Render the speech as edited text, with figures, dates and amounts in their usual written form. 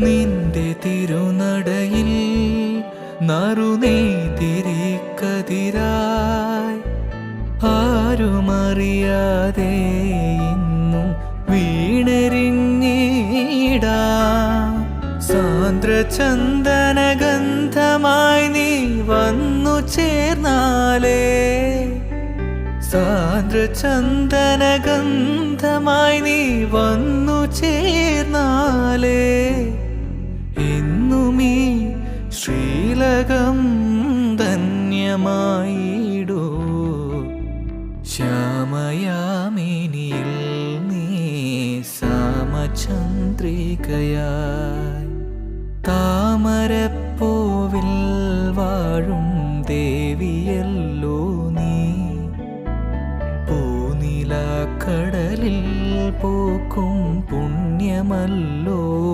നിന്റെ തിരുനടയിൽ നറുനീതിരിക്കതിരായി ആരുമറിയാതെ ഇന്നും വീണെരിഞ്ഞിടാ. സാന്ദ്രചന്ദനഗന്ധമായി നീ വന്നു ചേർന്നാലേ, സാന്ദ്രചന്ദനഗന്ധമായി നീ വന്നു ചേർന്നാലേ എന്നുമീ ശ്രീലകം ധന്യമായിടൂ. ശ്യാമയാമിനിയിൽ നീ സാമചന്ദ്രികയായി താമരപ്പൂവിൽ വാഴും ദേവിയല്ലോ നീ. പൂനിലാക്കടലിൽ പൂക്കും പുണ്യമല്ലോ